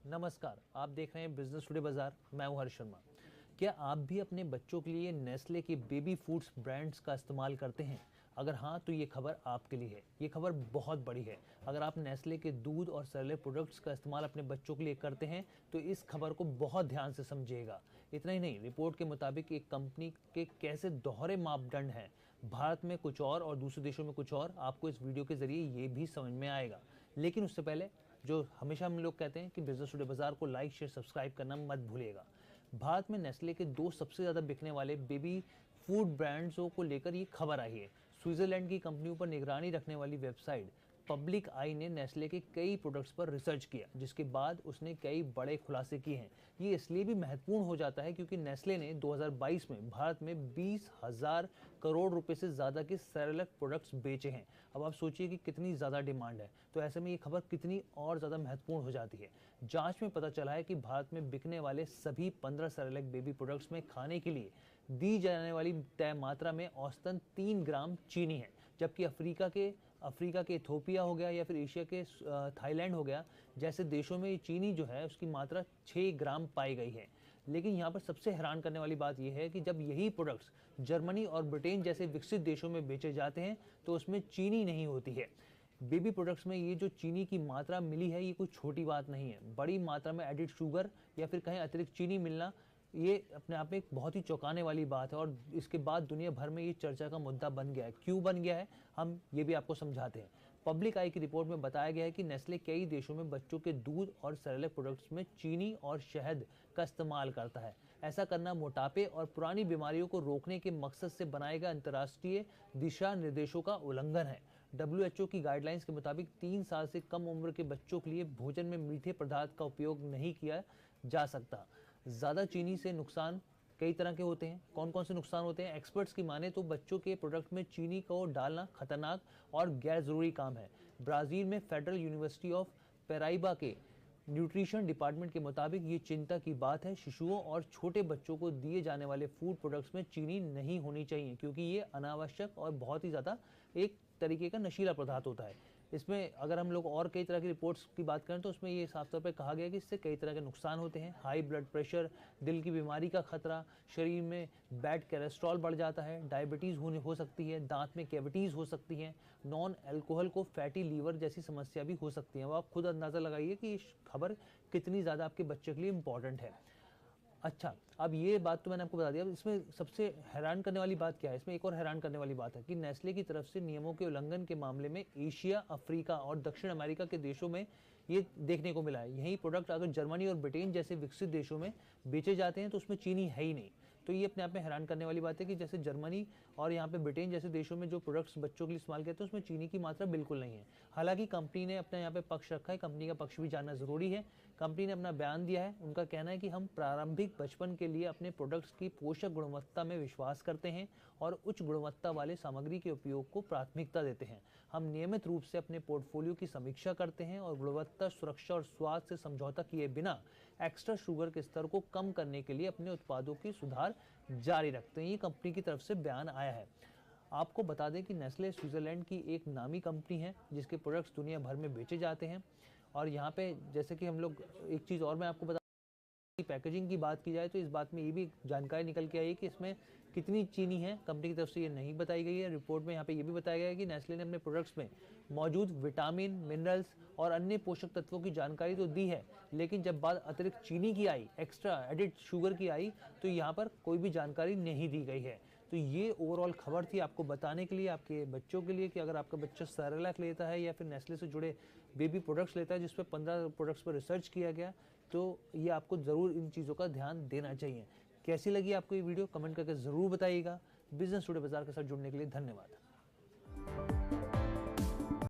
नमस्कार, आप देख रहे हैं बिजनेस टुडे बाजार। मैं हूं हर्ष शर्मा। क्या आप भी अपने बच्चों के लिए नेस्ले के बेबी फूड्स ब्रांड्स का इस्तेमाल करते हैं? अगर हाँ, तो ये खबर आपके लिए है। ये खबर बहुत बड़ी है। अगर आप नेस्ले के दूध और सेरेलैक प्रोडक्ट्स का इस्तेमाल अपने बच्चों के लिए करते हैं तो इस खबर को बहुत ध्यान से समझिएगा। इतना ही नहीं, रिपोर्ट के मुताबिक एक कंपनी के कैसे दोहरे मापदंड हैं, भारत में कुछ और दूसरे देशों में कुछ और, आपको इस वीडियो के जरिए ये भी समझ में आएगा। लेकिन उससे पहले जो हमेशा हम लोग कहते हैं कि बिजनेस टुडे बाजार को लाइक शेयर सब्सक्राइब करना मत भूलिएगा। भारत में नेस्ले के दो सबसे ज़्यादा बिकने वाले बेबी फूड ब्रांड्सों को लेकर ये खबर आई है। स्विट्जरलैंड की कंपनियों पर निगरानी रखने वाली वेबसाइट पब्लिक आई ने नेस्ले के कई प्रोडक्ट्स पर रिसर्च किया, जिसके बाद उसने कई बड़े खुलासे किए हैं। ये इसलिए भी महत्वपूर्ण हो जाता है क्योंकि नेस्ले ने 2022 में भारत में 20,000 करोड़ रुपए से ज़्यादा के सेरेलैक प्रोडक्ट्स बेचे हैं। अब आप सोचिए कि कितनी ज़्यादा डिमांड है, तो ऐसे में ये खबर कितनी और ज़्यादा महत्वपूर्ण हो जाती है। जांच में पता चला है कि भारत में बिकने वाले सभी 15 सेरेलैक बेबी प्रोडक्ट्स में खाने के लिए दी जाने वाली तय मात्रा में औसतन 3 ग्राम चीनी है, जबकि अफ्रीका के इथोपिया हो गया या फिर एशिया के थाईलैंड हो गया जैसे देशों में चीनी जो है उसकी मात्रा 6 ग्राम पाई गई है। लेकिन यहाँ पर सबसे हैरान करने वाली बात यह है कि जब यही प्रोडक्ट्स जर्मनी और ब्रिटेन जैसे विकसित देशों में बेचे जाते हैं तो उसमें चीनी नहीं होती है। बेबी प्रोडक्ट्स में ये जो चीनी की मात्रा मिली है ये कोई छोटी बात नहीं है। बड़ी मात्रा में एडिड शुगर या फिर कहीं अतिरिक्त चीनी मिलना ये अपने आप में एक बहुत ही चौंकाने वाली बात है और इसके बाद दुनिया भर में ये चर्चा का मुद्दा बन गया है। क्यों बन गया है, हम ये भी आपको समझाते हैं। पब्लिक आई की रिपोर्ट में बताया गया है कि नेस्ले कई देशों में बच्चों के दूध और सेरेलैक प्रोडक्ट्स में चीनी और शहद का इस्तेमाल करता है। ऐसा करना मोटापे और पुरानी बीमारियों को रोकने के मकसद से बनाए गए अंतर्राष्ट्रीय दिशा निर्देशों का उल्लंघन है। WHO की गाइडलाइंस के मुताबिक 3 साल से कम उम्र के बच्चों के लिए भोजन में मीठे पदार्थ का उपयोग नहीं किया जा सकता। ज़्यादा चीनी से नुकसान कई तरह के होते हैं। कौन कौन से नुकसान होते हैं? एक्सपर्ट्स की माने तो बच्चों के प्रोडक्ट में चीनी को डालना खतरनाक और गैर ज़रूरी काम है। ब्राज़ील में फेडरल यूनिवर्सिटी ऑफ पेराइबा के न्यूट्रिशन डिपार्टमेंट के मुताबिक ये चिंता की बात है। शिशुओं और छोटे बच्चों को दिए जाने वाले फूड प्रोडक्ट्स में चीनी नहीं होनी चाहिए क्योंकि ये अनावश्यक और बहुत ही ज़्यादा एक तरीके का नशीला पदार्थ होता है। इसमें अगर हम लोग और कई तरह की रिपोर्ट्स की बात करें तो उसमें ये साफ तौर पर कहा गया कि इससे कई तरह के नुकसान होते हैं। हाई ब्लड प्रेशर, दिल की बीमारी का खतरा, शरीर में बैड कोलेस्ट्रॉल बढ़ जाता है, डायबिटीज़ हो सकती है, दांत में कैविटीज़ हो सकती हैं, नॉन अल्कोहल को फैटी लीवर जैसी समस्या भी हो सकती है। अब आप खुद अंदाज़ा लगाइए कि ये खबर कितनी ज़्यादा आपके बच्चे के लिए इंपॉर्टेंट है। अच्छा, अब ये बात तो मैंने आपको बता दिया। अब इसमें सबसे हैरान करने वाली बात क्या है? इसमें एक और हैरान करने वाली बात है कि नेस्ले की तरफ से नियमों के उल्लंघन के मामले में एशिया, अफ्रीका और दक्षिण अमेरिका के देशों में ये देखने को मिला है। यही प्रोडक्ट अगर जर्मनी और ब्रिटेन जैसे विकसित देशों में बेचे जाते हैं तो उसमें चीनी है ही नहीं। तो ये अपने आप में हैरान करने वाली बात है कि जैसे जर्मनी और यहाँ पे ब्रिटेन जैसे देशों में जो प्रोडक्ट्स बच्चों के लिए इस्तेमाल करते हैं उसमें चीनी की मात्रा बिल्कुल नहीं है। हालांकि कंपनी ने अपना यहाँ पे पक्ष रखा है। कंपनी का पक्ष भी जानना जरूरी है। कंपनी ने अपना बयान दिया है। उनका कहना है कि हम प्रारंभिक बचपन के लिए अपने प्रोडक्ट्स की पोषक गुणवत्ता में विश्वास करते हैं और उच्च गुणवत्ता वाले सामग्री के उपयोग को प्राथमिकता देते हैं। हम नियमित रूप से अपने पोर्टफोलियो की समीक्षा करते हैं और गुणवत्ता, सुरक्षा और स्वाद से समझौता किए बिना एक्स्ट्रा शुगर के स्तर को कम करने के लिए अपने उत्पादों की सुधार जारी रखते हैं। ये कंपनी की तरफ से बयान आया है। आपको बता दें कि नेस्ले स्विट्जरलैंड की एक नामी कंपनी है जिसके प्रोडक्ट्स दुनिया भर में बेचे जाते हैं। और यहाँ पे जैसे कि हम लोग एक चीज़ और मैं आपको बता, पैकेजिंग की बात की जाए तो इस बात में ये भी जानकारी निकल के आई है कि इसमें कितनी चीनी है। कंपनी की तरफ से ये नहीं बताई गई है। रिपोर्ट में यहाँ पे ये भी बताया गया है कि नेस्ले ने अपने प्रोडक्ट्स में मौजूद विटामिन, मिनरल्स और अन्य पोषक तत्वों की जानकारी तो दी है, लेकिन जब बात अतिरिक्त चीनी की आई, एक्स्ट्रा एडिड शुगर की आई, तो यहाँ पर कोई भी जानकारी नहीं दी गई है। तो ये ओवरऑल खबर थी आपको बताने के लिए, आपके बच्चों के लिए, कि अगर आपका बच्चा सेरेलैक लेता है या फिर नेस्ले से जुड़े बेबी प्रोडक्ट्स लेता है जिस पर 15 प्रोडक्ट्स पर रिसर्च किया गया, तो ये आपको ज़रूर इन चीज़ों का ध्यान देना चाहिए। कैसी लगी आपको ये वीडियो कमेंट करके ज़रूर बताइएगा। बिजनेस टुडे बाजार के साथ जुड़ने के लिए धन्यवाद।